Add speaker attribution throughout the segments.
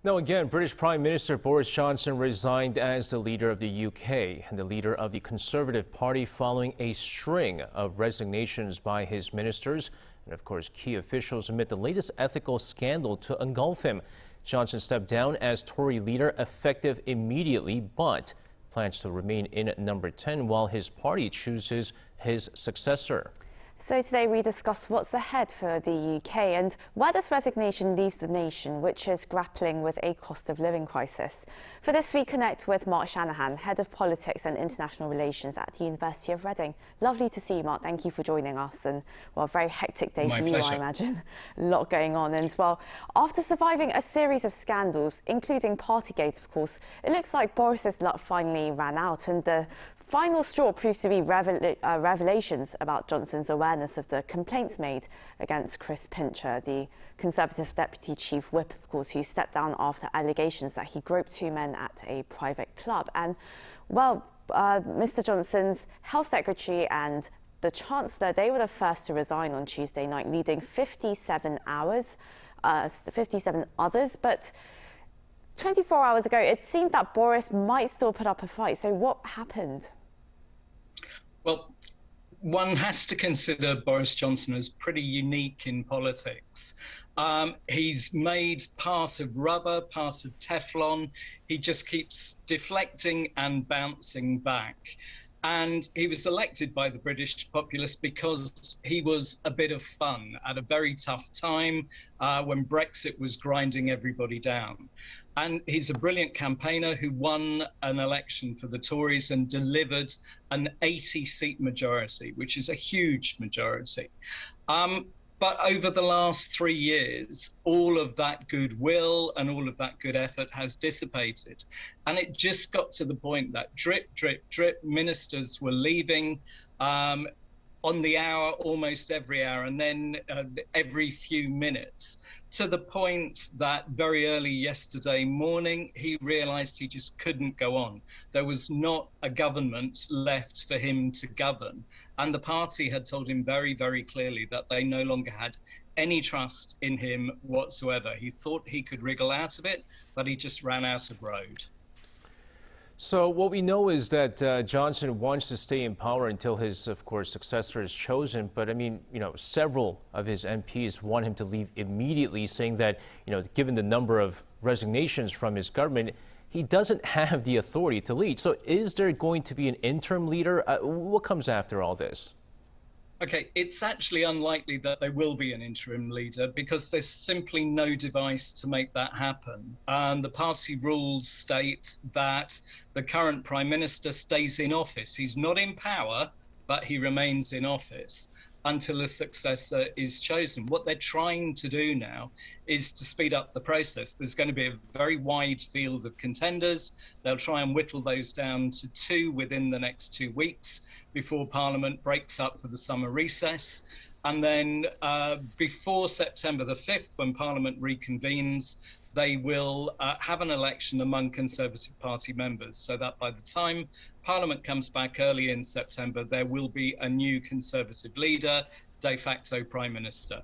Speaker 1: Now again, British Prime Minister Boris Johnson resigned as the leader of the UK and the leader of the Conservative Party following a string of resignations by his ministers and, of course, key officials amid the latest ethical scandal to engulf him. Johnson stepped down as Tory leader effective immediately, but plans to remain in at number 10 while his party chooses his successor.
Speaker 2: So today we discuss what's ahead for the UK and where this resignation leaves the nation, which is grappling with a cost of living crisis. For this, we connect with Mark Shanahan, Head of Politics and International Relations at the University of Reading. Lovely to see you, Mark. Thank you for joining us. And, well, a very hectic day for you, I imagine. A lot going on. And, well, after surviving a series of scandals, including partygate, of course, it looks like Boris's luck finally ran out, and the final straw proves to be revelations about Johnson's awareness of the complaints made against Chris Pincher, the Conservative Deputy Chief Whip, of course, who stepped down after allegations that he groped two men at a private club. And, well, Mr. Johnson's Health Secretary and the Chancellor, they were the first to resign on Tuesday night, leading 57 others. But 24 hours ago, it seemed that Boris might still put up a fight. So what happened?
Speaker 3: Well, one has to consider Boris Johnson as pretty unique in politics. He's made part of rubber, part of Teflon. He just keeps deflecting and bouncing back. And he was elected by the British populace because he was a bit of fun at a very tough time when Brexit was grinding everybody down. And he's a brilliant campaigner who won an election for the Tories and delivered an 80-seat majority, which is a huge majority. But over the last 3 years, all of that goodwill and all of that good effort has dissipated. And it just got to the point that drip, drip, drip, ministers were leaving on the hour, almost every hour, and then every few minutes, to the point that very early yesterday morning, he realized he just couldn't go on. There was not a government left for him to govern. And the party had told him very, very clearly that they no longer had any trust in him whatsoever. He thought he could wriggle out of it, but he just ran out of road.
Speaker 1: So what we know is that Johnson wants to stay in power until his, of course, successor is chosen. But I mean, several of his MPs want him to leave immediately, saying that, given the number of resignations from his government, he doesn't have the authority to lead. So is there going to be an interim leader? What comes after all this?
Speaker 3: Okay, it's actually unlikely that there will be an interim leader because there's simply no device to make that happen. The party rules state that the current Prime Minister stays in office. He's not in power, but he remains in office until a successor is chosen. What they're trying to do now is to speed up the process. There's going to be a very wide field of contenders. They'll try and whittle those down to 2 within the next 2 weeks before Parliament breaks up for the summer recess. And then before September the 5th, when Parliament reconvenes, they will have an election among Conservative Party members, so that by the time Parliament comes back early in September, there will be a new Conservative leader, de facto Prime Minister.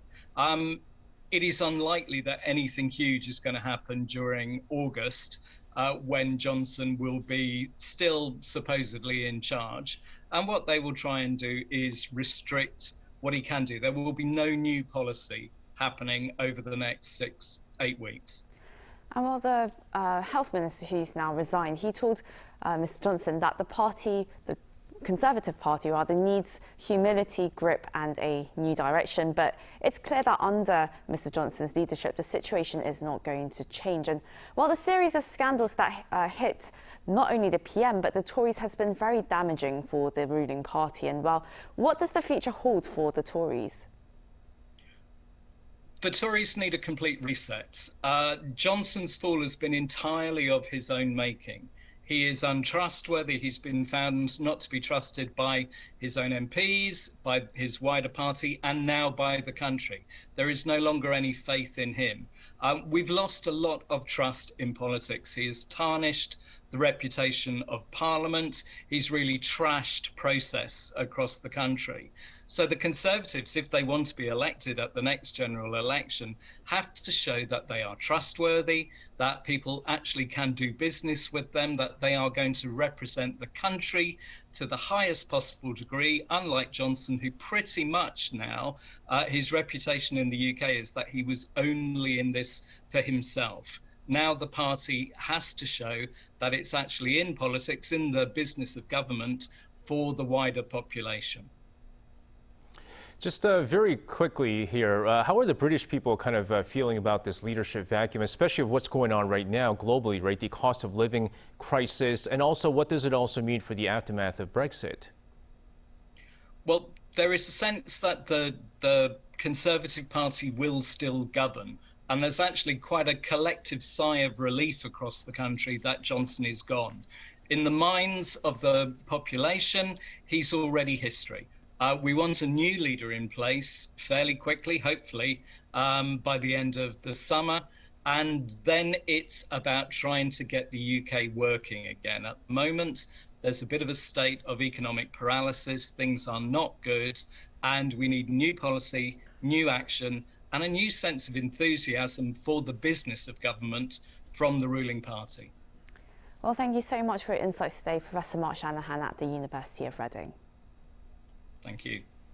Speaker 3: It is unlikely that anything huge is going to happen during August, when Johnson will be still supposedly in charge. And what they will try and do is restrict what he can do. There will be no new policy happening over the next 6-8 weeks.
Speaker 2: And while the health minister, who's now resigned, he told Mr. Johnson that the party, the Conservative Party rather, needs humility, grip and a new direction. But it's clear that under Mr. Johnson's leadership, the situation is not going to change. And while the series of scandals that hit not only the PM but the Tories has been very damaging for the ruling party. And, well, what does the future hold for the Tories?
Speaker 3: The Tories need a complete reset. Johnson's fall has been entirely of his own making. He is untrustworthy. He's been found not to be trusted by his own MPs, by his wider party, and now by the country. There is no longer any faith in him. We've lost a lot of trust in politics. He has tarnished the reputation of Parliament. He's really trashed process across the country. So the Conservatives, if they want to be elected at the next general election, have to show that they are trustworthy, that people actually can do business with them, that they are going to represent the country to the highest possible degree, unlike Johnson, who pretty much now, his reputation in the UK is that he was only in this for himself. Now the party has to show that it's actually in politics, in the business of government, for the wider population.
Speaker 1: Just very quickly here, how are the British people kind of feeling about this leadership vacuum, especially of what's going on right now globally, right? The cost of living crisis, and also what does it also mean for the aftermath of Brexit?
Speaker 3: Well, there is a sense that the Conservative Party will still govern. And there's actually quite a collective sigh of relief across the country that Johnson is gone. In the minds of the population, he's already history. We want a new leader in place fairly quickly, hopefully, by the end of the summer. And then it's about trying to get the UK working again. At the moment, there's a bit of a state of economic paralysis. Things are not good. And we need new policy, new action, and a new sense of enthusiasm for the business of government from the ruling party.
Speaker 2: Well, thank you so much for your insights today, Professor Mark Shanahan at the University of Reading.
Speaker 3: Thank you.